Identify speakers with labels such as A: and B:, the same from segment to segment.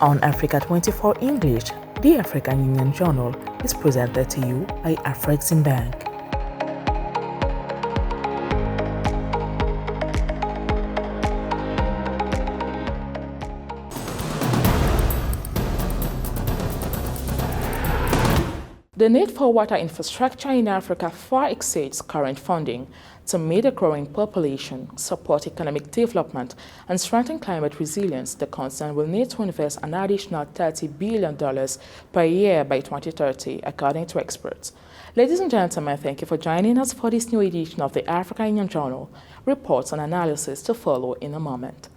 A: On Africa 24 English, the African Union Journal is presented to you by Afreximbank. The need for water infrastructure in Africa far exceeds current funding. To meet a growing population, support economic development, and strengthen climate resilience, the continent will need to invest an additional $30 billion per year by 2030, according to experts. Ladies and gentlemen, thank you for joining us for this new edition of the African Union Journal. Reports and analysis to follow in a moment.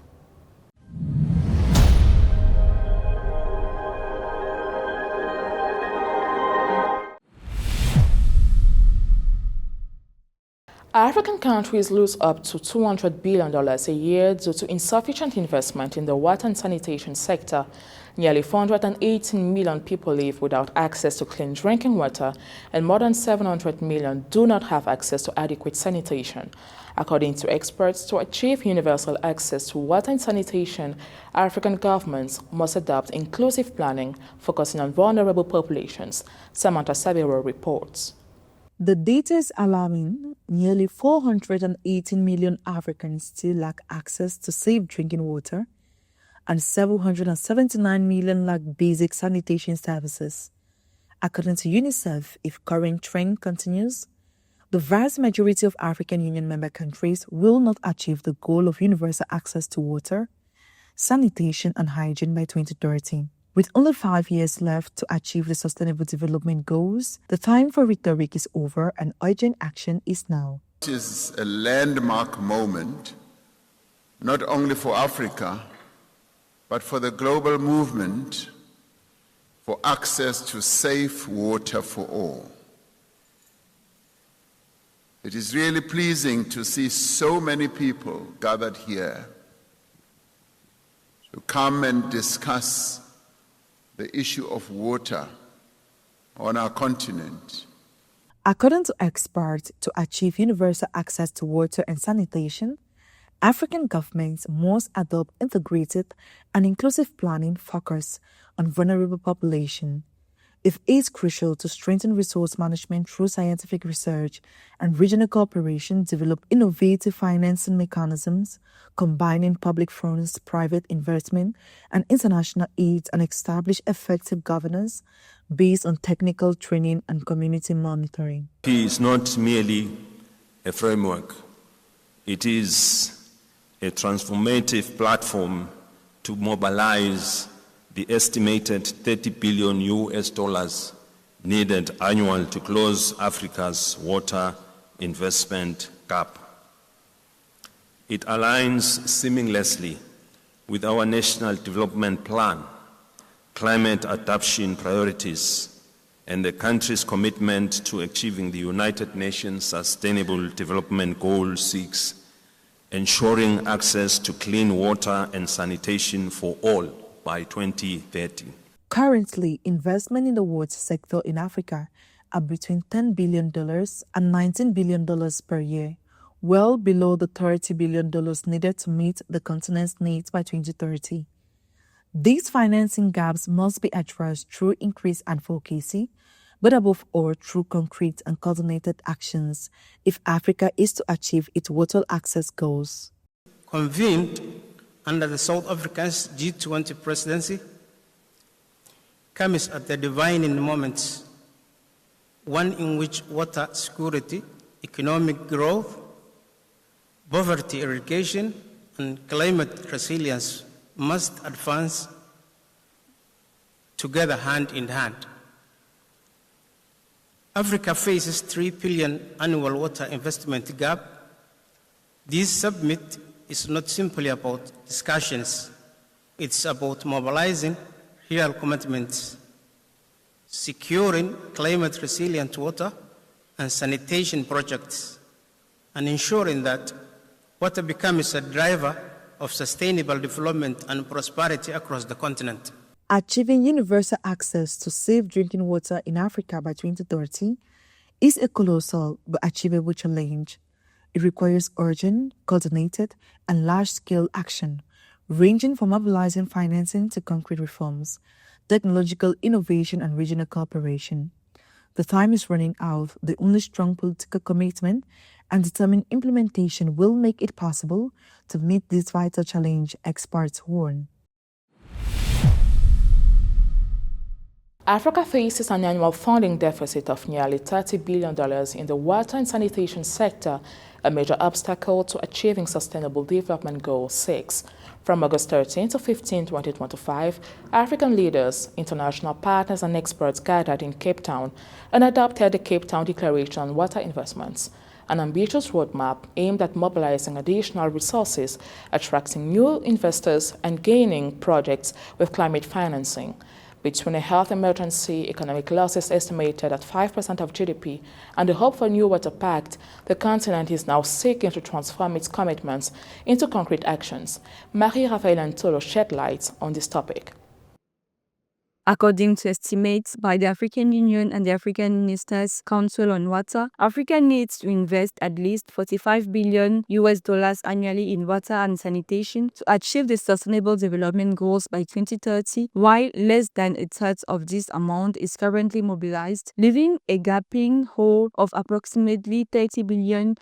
A: African countries lose up to $200 billion a year due to insufficient investment in the water and sanitation sector. Nearly 418 million people live without access to clean drinking water, and more than 700 million do not have access to adequate sanitation. According to experts, to achieve universal access to water and sanitation, African governments must adopt inclusive planning, focusing on vulnerable populations. Samantha Sabiro reports.
B: The data is alarming. Nearly 418 million Africans still lack access to safe drinking water, and 779 million lack basic sanitation services. According to UNICEF, if current trend continues, the vast majority of African Union member countries will not achieve the goal of universal access to water, sanitation, and hygiene by 2030. With only 5 years left to achieve the Sustainable Development Goals, the time for rhetoric is over and urgent action is now.
C: It is a landmark moment, not only for Africa, but for the global movement for access to safe water for all. It is really pleasing to see so many people gathered here to come and discuss the issue of water on our continent.
B: According to experts, to achieve universal access to water and sanitation, African governments must adopt integrated and inclusive planning focused on vulnerable population. It is crucial to strengthen resource management through scientific research and regional cooperation, develop innovative financing mechanisms, combining public funds, private investment, and international aid, and establish effective governance based on technical training and community monitoring.
D: It is not merely a framework. It is a transformative platform to mobilize the estimated 30 billion US needed annual to close Africa's water investment gap. It aligns seamlessly with our National Development Plan, climate adaptation priorities, and the country's commitment to achieving the United Nations Sustainable Development Goal 6, ensuring access to clean water and sanitation for all by 2030.
B: Currently, investment in the water sector in Africa are between $10 billion and $19 billion per year, well below the $30 billion needed to meet the continent's needs by 2030. These financing gaps must be addressed through increased advocacy, but above all through concrete and coordinated actions if Africa is to achieve its water access goals.
E: Convened under the South Africa's G20 presidency comes at a defining moment, one in which water security, economic growth, poverty eradication, and climate resilience must advance together hand in hand. Africa faces $3 billion annual water investment gap. This summit is not simply about discussions. It's about mobilizing real commitments, securing climate resilient water and sanitation projects, and ensuring that water becomes a driver of sustainable development and prosperity across the continent.
B: Achieving universal access to safe drinking water in Africa by 2030 is a colossal but achievable challenge. It requires urgent, coordinated, and large-scale action ranging from mobilizing financing to concrete reforms, technological innovation, and regional cooperation. The time is running out. The only strong political commitment and determined implementation will make it possible to meet this vital challenge, experts warn.
A: Africa faces an annual funding deficit of nearly $30 billion in the water and sanitation sector, a major obstacle to achieving Sustainable Development Goal 6. From August 13 to 15, 2025, African leaders, international partners and experts gathered in Cape Town and adopted the Cape Town Declaration on Water Investments, an ambitious roadmap aimed at mobilizing additional resources, attracting new investors, and gaining projects with climate financing. Between a health emergency, economic losses estimated at 5% of GDP, and the hope for a new water pact, the continent is now seeking to transform its commitments into concrete actions. Marie-Raphaël Antolo shed light on this topic.
F: According to estimates by the African Union and the African Ministers' Council on Water, Africa needs to invest at least $45 billion annually in water and sanitation to achieve the Sustainable Development Goals by 2030, while less than a third of this amount is currently mobilized, leaving a gaping hole of approximately $30 billion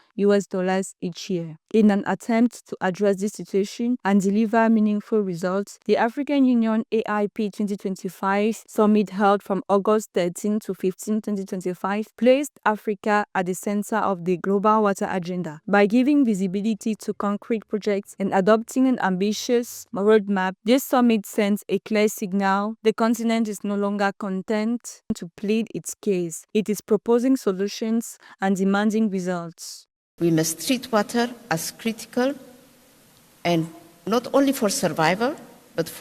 F: each year. In an attempt to address this situation and deliver meaningful results, the African Union AIP 2025 Summit held from August 13 to 15, 2025 placed Africa at the center of the global water agenda. By giving visibility to concrete projects and adopting an ambitious roadmap, this summit sends a clear signal. The continent is no longer content to plead its case. It is proposing solutions and demanding results.
G: We must treat water as critical, and not only for survival, but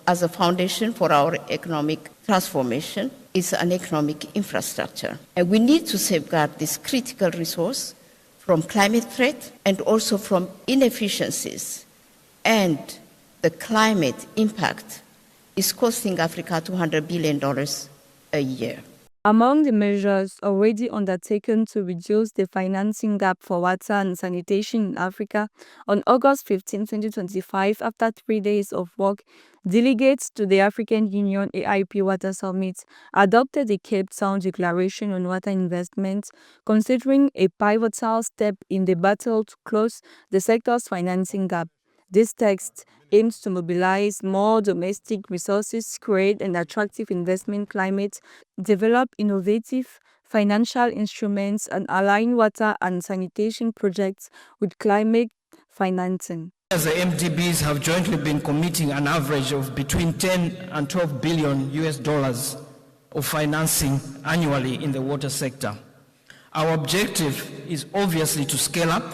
G: as a foundation for our economic transformation. Is an economic infrastructure. And we need to safeguard this critical resource from climate threat and also from inefficiencies. And the climate impact is costing Africa $200 billion a year.
F: Among the measures already undertaken to reduce the financing gap for water and sanitation in Africa, on August 15, 2025, after 3 days of work, delegates to the African Union AIP Water Summit adopted the Cape Town Declaration on Water Investment, considering a pivotal step in the battle to close the sector's financing gap. This text aims to mobilize more domestic resources, create an attractive investment climate, develop innovative financial instruments, and align water and sanitation projects with climate financing.
E: As the MDBs have jointly been committing an average of between 10 and $12 billion of financing annually in the water sector. Our objective is obviously to scale up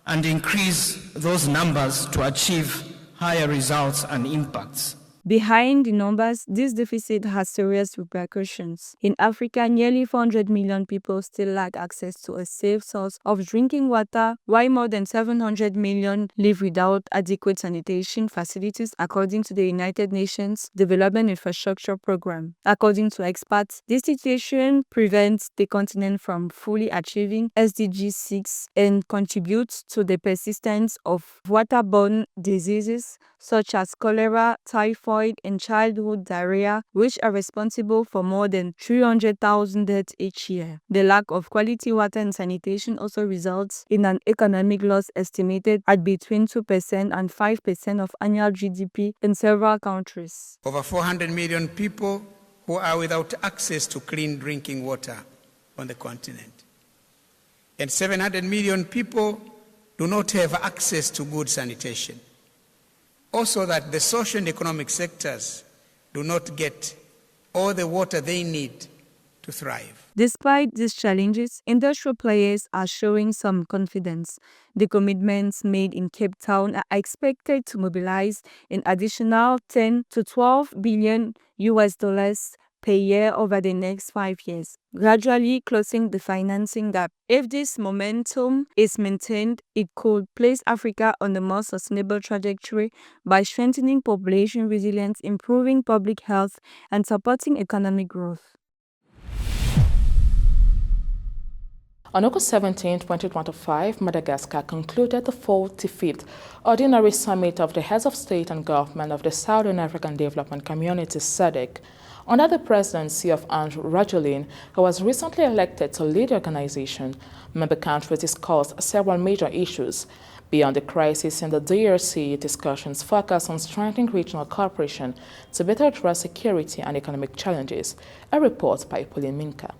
E: and increase those numbers to achieve higher results and impacts.
F: Behind the numbers, this deficit has serious repercussions. In Africa, nearly 400 million people still lack access to a safe source of drinking water, while more than 700 million live without adequate sanitation facilities, according to the United Nations Development Infrastructure Program. According to experts, this situation prevents the continent from fully achieving SDG 6 and contributes to the persistence of waterborne diseases such as cholera, typhoid, and childhood diarrhea, which are responsible for more than 300,000 deaths each year. The lack of quality water and sanitation also results in an economic loss estimated at between 2% and 5% of annual GDP in several countries.
H: Over 400 million people who are without access to clean drinking water on the continent. And 700 million people do not have access to good sanitation. Also, that the social and economic sectors do not get all the water they need to thrive.
F: Despite these challenges, industrial players are showing some confidence. The commitments made in Cape Town are expected to mobilize an additional 10 to 12 billion per year over the next 5 years, gradually closing the financing gap. If this momentum is maintained, it could place Africa on a more sustainable trajectory by strengthening population resilience, improving public health, and supporting economic growth.
A: On August 17, 2025, Madagascar concluded the 45th Ordinary Summit of the Heads of State and Government of the Southern African Development Community SADC. Under the presidency of Andrew Rajoelina, who was recently elected to lead the organization, member countries discussed several major issues. Beyond the crisis in the DRC, discussions focus on strengthening regional cooperation to better address security and economic challenges. A report by Pauline Minka.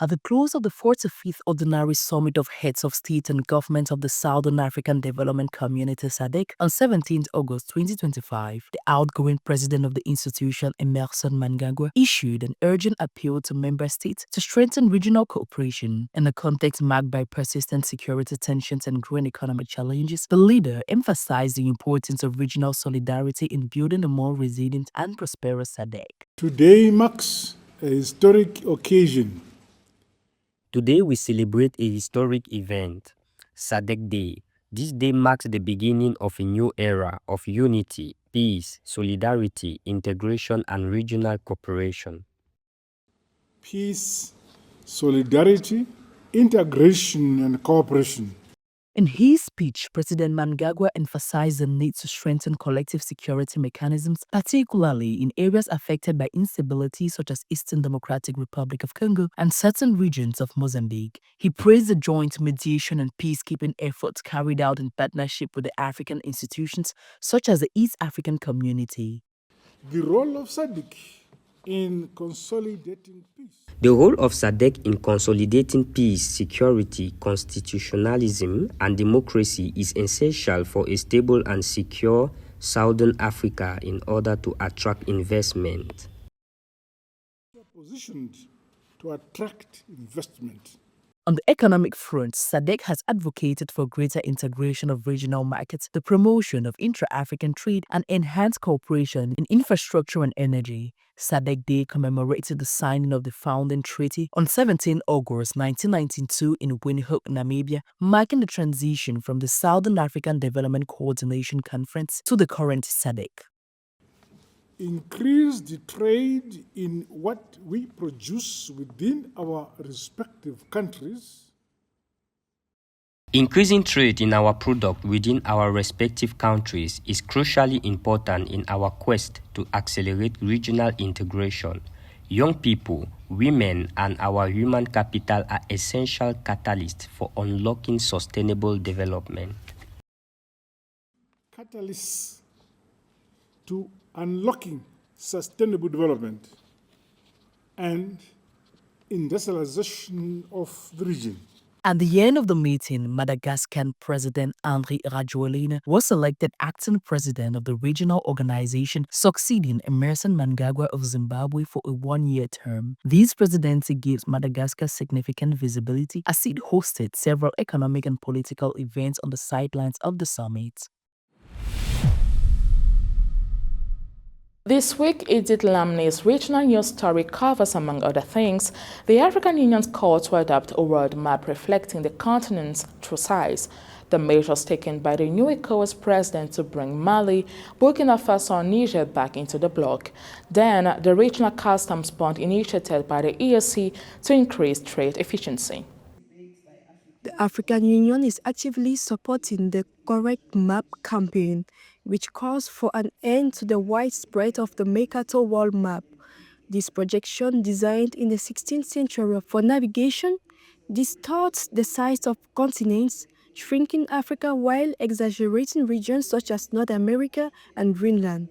B: At the close of the 45th Ordinary Summit of Heads of State and Government of the Southern African Development Community SADC on 17 August 2025, the outgoing president of the institution, Emmerson Mnangagwa, issued an urgent appeal to member states to strengthen regional cooperation. In a context marked by persistent security tensions and growing economic challenges, the leader emphasized the importance of regional solidarity in building a more resilient and prosperous SADC.
I: Today marks a historic occasion.
J: Today we celebrate a historic event, SADC Day. This day marks the beginning of a new era of unity, peace, solidarity, integration, and regional cooperation.
I: Peace, solidarity, integration, and cooperation.
B: In his speech, President Mnangagwa emphasized the need to strengthen collective security mechanisms, particularly in areas affected by instability such as Eastern Democratic Republic of Congo and certain regions of Mozambique. He praised the joint mediation and peacekeeping efforts carried out in partnership with the African institutions such as the East African Community.
I: The role of SADC in consolidating peace.
J: The role of SADC in consolidating peace, security, constitutionalism, and democracy is essential for a stable and secure Southern Africa in order to attract investment.
I: We are positioned to attract investment.
B: On the economic front, SADC has advocated for greater integration of regional markets, the promotion of intra-African trade, and enhanced cooperation in infrastructure and energy. SADC Day commemorated the signing of the founding treaty on 17 August 1992 in Windhoek, Namibia, marking the transition from the Southern African Development Coordination Conference to the current SADC.
I: Increase the trade in what we produce within our respective countries.
J: Increasing trade in our product within our respective countries is crucially important in our quest to accelerate regional integration. Young people, women, and our human capital are essential catalysts for unlocking sustainable development.
I: Catalysts to unlocking sustainable development and industrialization of the region.
B: At the end of the meeting, Madagascan President Andry Rajoelina was elected acting president of the regional organization, succeeding Emmerson Mnangagwa of Zimbabwe for a one-year term. This presidency gives Madagascar significant visibility as it hosted several economic and political events on the sidelines of the summit.
A: This week, Edith Lamne's regional news story covers, among other things, the African Union's call to adopt a world map reflecting the continent's true size, the measures taken by the new ECOWAS president to bring Mali, Burkina Faso and Niger back into the bloc, then the regional customs bond initiated by the EAC to increase trade efficiency.
K: The African Union is actively supporting the Correct Map campaign, which calls for an end to the widespread of the Mercator World Map. This projection, designed in the 16th century for navigation, distorts the size of continents, shrinking Africa while exaggerating regions such as North America and Greenland.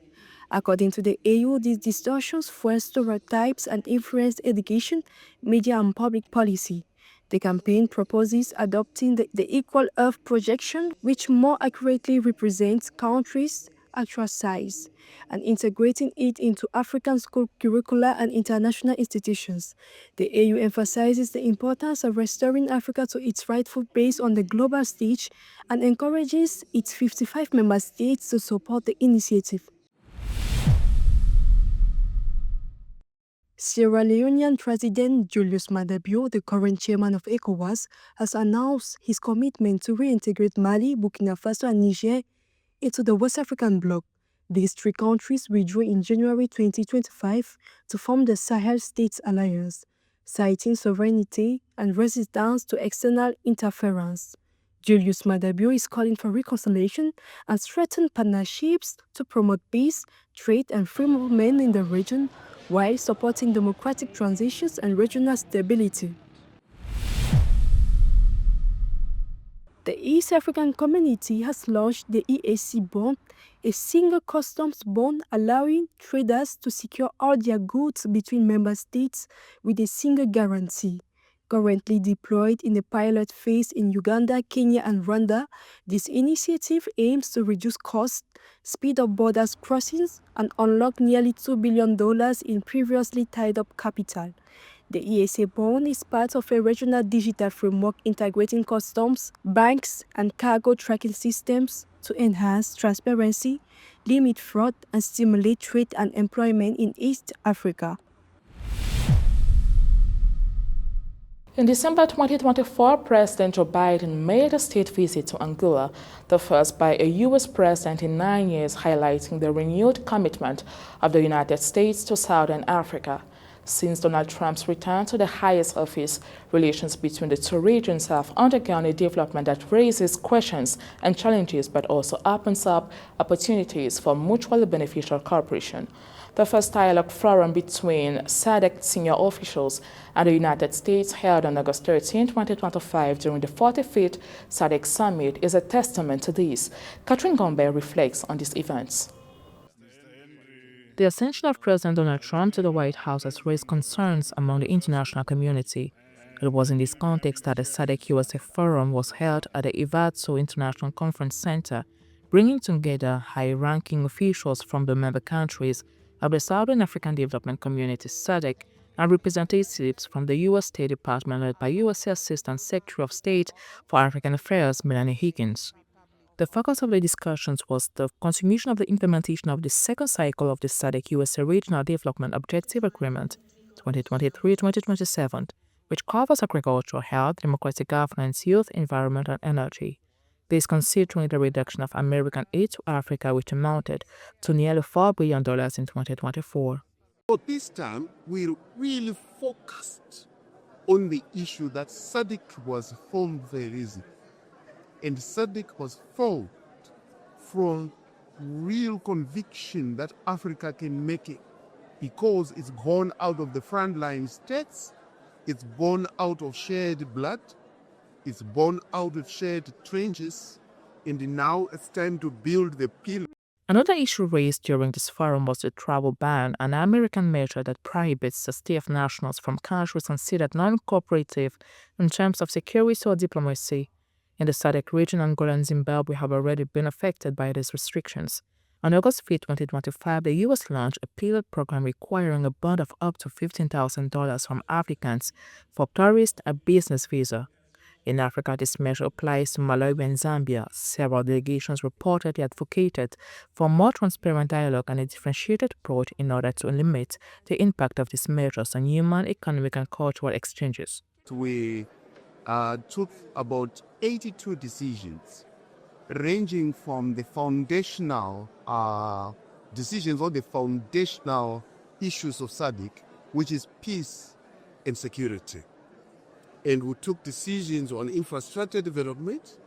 K: According to the AU, these distortions fuel stereotypes and influence education, media and public policy. The campaign proposes adopting the Equal Earth projection, which more accurately represents countries' actual size, and integrating it into African school curricula and international institutions. The AU emphasizes the importance of restoring Africa to its rightful place on the global stage and encourages its 55 member states to support the initiative. Sierra Leonean President Julius Maada Bio, the current chairman of ECOWAS, has announced his commitment to reintegrate Mali, Burkina Faso and Niger into the West African bloc. These three countries withdrew in January 2025 to form the Sahel States Alliance. citing sovereignty and resistance to external interference. Julius Madabio is calling for reconciliation and strengthened partnerships to promote peace, trade, and free movement in the region, while supporting democratic transitions and regional stability. The East African Community has launched the EAC bond, a single customs bond allowing traders to secure all their goods between member states with a single guarantee. Currently deployed in a pilot phase in Uganda, Kenya, and Rwanda, this initiative aims to reduce costs, speed up borders crossings, and unlock nearly $2 billion in previously tied-up capital. The ESA bond is part of a regional digital framework integrating customs, banks, and cargo tracking systems to enhance transparency, limit fraud, and stimulate trade and employment in East Africa.
A: In December 2024, President Joe Biden made a state visit to Angola, the first by a U.S. president in 9 years, highlighting the renewed commitment of the United States to Southern Africa. Since Donald Trump's return to the highest office, relations between the two regions have undergone a development that raises questions and challenges, but also opens up opportunities for mutually beneficial cooperation. The first dialogue forum between SADC senior officials and the United States, held on August 13, 2025 during the 45th SADC Summit, is a testament to this. Catherine Gombe reflects on these events.
L: The ascension of President Donald Trump to the White House has raised concerns among the international community. It was in this context that the SADC USA Forum was held at the Ivatso International Conference Center, bringing together high-ranking officials from the member countries of the Southern African Development Community SADC and representatives from the U.S. State Department led by U.S. Assistant Secretary of State for African Affairs Melanie Higgins. The focus of the discussions was the continuation of the implementation of the second cycle of the SADC-USA Regional Development Objective Agreement 2023-2027, which covers agriculture, health, democratic governance, youth, environment, and energy. This considering the reduction of American aid to Africa, which amounted to nearly $4 billion in 2024.
M: But this time, we really focused on the issue that SADC was formed for a reason. And SADC was formed from real conviction that Africa can make it, because it's born out of the frontline states, it's born out of shared blood, it's born out of shared trenches, and now it's time to build the pillar.
L: Another issue raised during this forum was the travel ban, an American measure that prohibits the stay of nationals from countries considered non-cooperative in terms of security or diplomacy. In the SADC region, Angola and Zimbabwe have already been affected by these restrictions. On August 5, 2025, the U.S. launched a pilot program requiring a bond of up to $15,000 from applicants for tourist and business visa. In Africa, this measure applies to Malawi and Zambia. Several delegations reportedly advocated for more transparent dialogue and a differentiated approach in order to limit the impact of these measures on human, economic, and cultural exchanges.
M: We took about 82 decisions, ranging from the foundational decisions on the foundational issues of SADC, which is peace and security. And we took decisions on infrastructure development.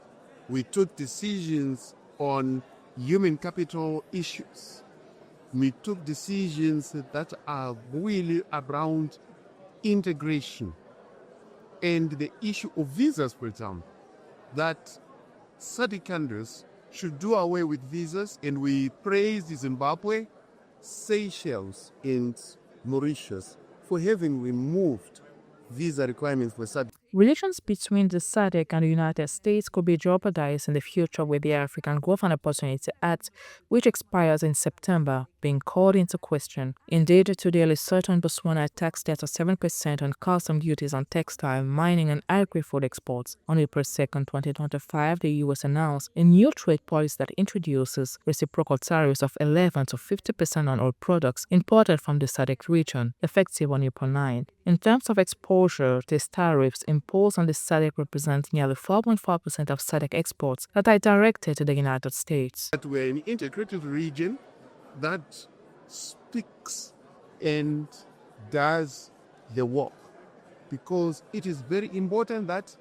M: We took decisions on human capital issues. We took decisions that are really around integration. And the issue of visas, for example, that SADC countries should do away with visas, and we praise Zimbabwe, Seychelles, and Mauritius for having removed visa requirements for SADC.
L: Relations between the SADC and the United States could be jeopardized in the future with the African Growth and Opportunity Act, which expires in September, being called into question. Indeed, today, Lesotho and Botswana tax debt of 7% on custom duties on textile, mining, and agri-food exports. On April 2, 2025, the U.S. announced a new trade policy that introduces reciprocal tariffs of 11 to 50% on all products imported from the SADC region, effective on April 9. In terms of exposure, these tariffs imposed on the SADC represent nearly 4.4% of SADC exports that are directed to the United States.
M: That we're an integrated region that speaks and does the work because it is very important that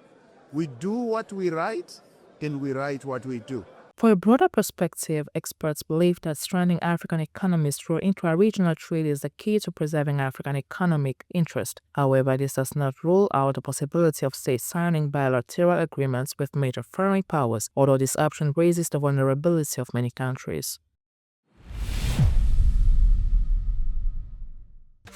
M: we do what we write and we write what we do.
L: For a broader perspective, experts believe that strengthening African economies through intra-regional trade is the key to preserving African economic interest. However, this does not rule out the possibility of states signing bilateral agreements with major foreign powers, although this option raises the vulnerability of many countries.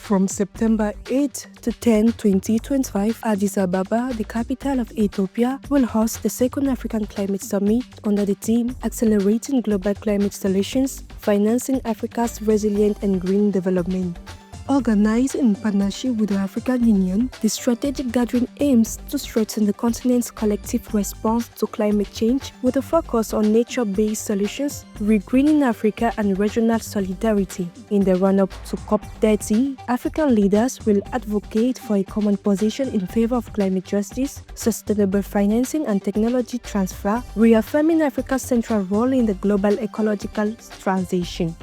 K: From September 8 to 10, 2025, Addis Ababa, the capital of Ethiopia, will host the second African Climate Summit under the theme Accelerating Global Climate Solutions, Financing Africa's Resilient and Green Development. Organized in partnership with the African Union, the strategic gathering aims to strengthen the continent's collective response to climate change with a focus on nature-based solutions, regreening Africa and regional solidarity. In the run-up to COP30, African leaders will advocate for a common position in favor of climate justice, sustainable financing and technology transfer, reaffirming Africa's central role in the global ecological transition.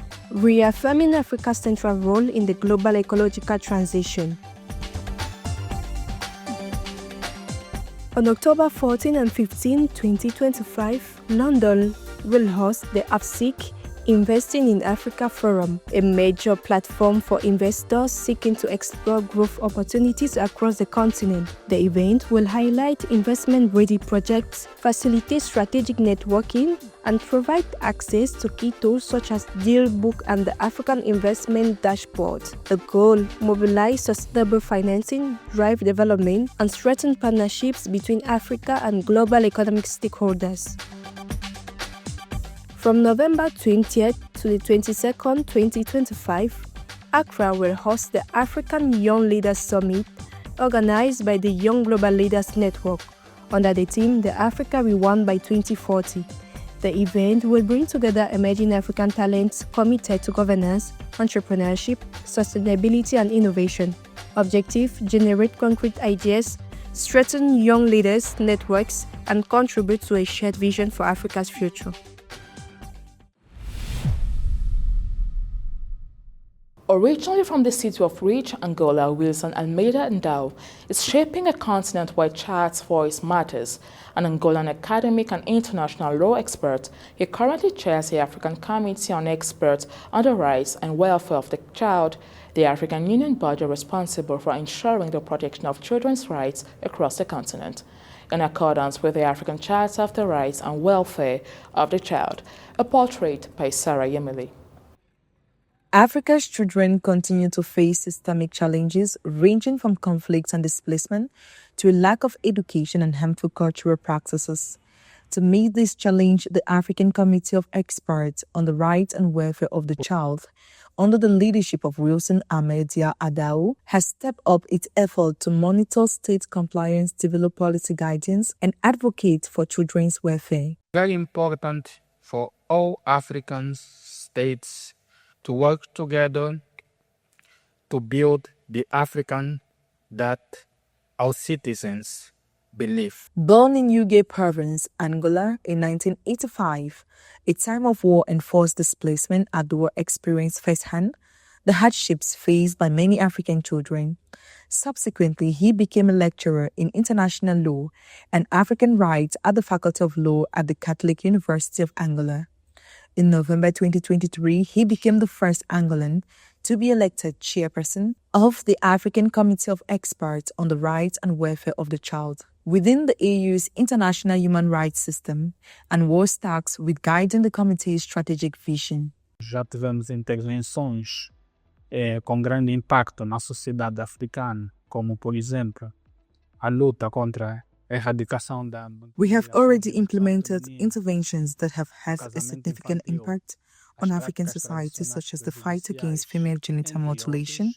K: On October 14 and 15, 2025, London will host the AFSIC Investing in Africa Forum, a major platform for investors seeking to explore growth opportunities across the continent. The event will highlight investment-ready projects, facilitate strategic networking, and provide access to key tools such as Deal Book and the African Investment Dashboard. The goal: mobilize sustainable financing, drive development, and strengthen partnerships between Africa and global economic stakeholders. From November 20th to the 22nd, 2025, Accra will host the African Young Leaders Summit, organized by the Young Global Leaders Network, under the theme The Africa We Want by 2040. The event will bring together emerging African talents committed to governance, entrepreneurship, sustainability, and innovation. Objective: generate concrete ideas, strengthen young leaders' networks, and contribute to a shared vision for Africa's future.
A: Originally from the city of Reach, Angola, Wilson Almeida Ndau is shaping a continent-wide chart's voice matters. An Angolan academic and international law expert, he currently chairs the African Committee on Experts on the Rights and Welfare of the Child, the African Union body responsible for ensuring the protection of children's rights across the continent. In accordance with the African Charter of the Rights and Welfare of the Child, a portrait by Sarah Yemili.
B: Africa's children continue to face systemic challenges ranging from conflicts and displacement to a lack of education and harmful cultural practices. To meet this challenge, the African Committee of Experts on the Rights and Welfare of the Child, under the leadership of Wilson Almeida Ndau, has stepped up its effort to monitor state compliance, develop policy guidance, and advocate for children's welfare.
N: Very important for all African states to work together to build the African that our citizens believe.
B: Born in Uige Province, Angola in 1985, a time of war and forced displacement, Ndau experienced firsthand the hardships faced by many African children. Subsequently, he became a lecturer in international law and African rights at the Faculty of Law at the Catholic University of Angola. In November 2023, he became the first Angolan to be elected chairperson of the African Committee of Experts on the Rights and Welfare of the Child within the AU's international human rights system, and was tasked with guiding the committee's strategic vision.
N: Já tivemos intervenções com grande impacto na sociedade africana, como, por exemplo, a luta contra
B: We have already implemented interventions that have had a significant impact on African society, such as the fight against female genital mutilation,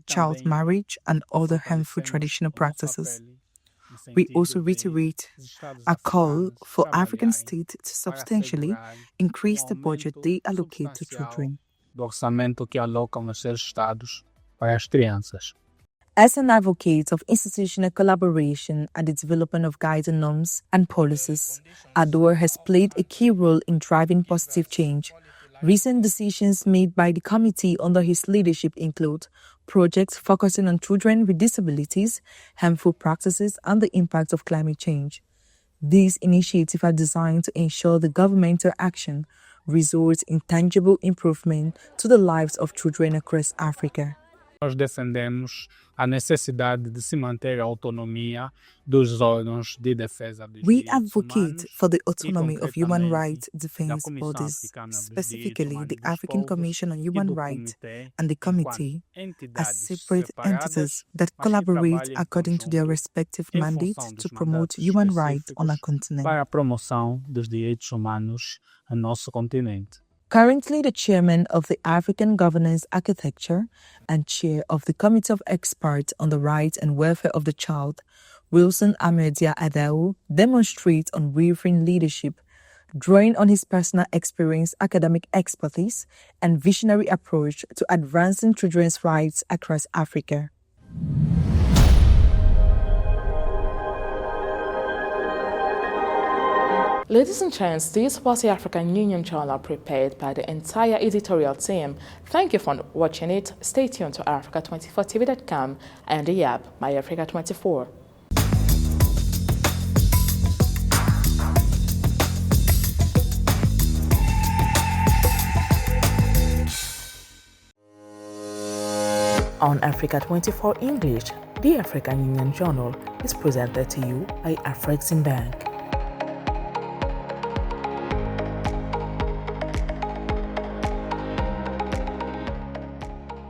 B: child marriage, and other harmful traditional practices. We also reiterate a call for African states to substantially increase the budget they allocate to children. As an advocate of institutional collaboration and the development of guiding norms and policies, Ndau has played a key role in driving positive change, Recent decisions made by the committee under his leadership include projects focusing on children with disabilities, harmful practices, and the impact of climate change. These initiatives are designed to ensure the governmental action results in tangible improvement to the lives of children across Africa.
N: Nós defendemos a necessidade de se manter a autonomia dos órgãos de defesa dos
B: We
N: direitos
B: advocate
N: humanos
B: for the
N: e,
B: autonomy of human rights
N: concretamente, da
B: defense
N: Comissão
B: bodies,
N: Africana dos Direitos
B: specifically
N: Humanos
B: the
N: dos
B: African
N: Povos
B: Commission on
N: e
B: Human
N: do
B: Rights
N: Comitê
B: and the
N: enquanto
B: Committee as
N: entidades
B: separate entities
N: separadas,
B: that
N: mas que
B: collaborate
N: trabalhem em
B: according to their
N: conjunto
B: respective
N: em
B: mandates
N: função
B: to
N: dos
B: promote
N: mandatos
B: human rights on our
N: específicos
B: continent.
N: para a promoção dos direitos humanos no nosso continente.
B: Currently the chairman of the African Governance Architecture and chair of the Committee of Experts on the Rights and Welfare of the Child, Wilson Amedia Adao, demonstrates unwavering leadership, drawing on his personal experience, academic expertise, and visionary approach to advancing children's rights across Africa.
A: Ladies and gents, this was the African Union Journal prepared by the entire editorial team. Thank you for watching it. Stay tuned to Africa24TV.com and the app MyAfrica24. On Africa24 English, the African Union Journal is presented to you by Afreximbank.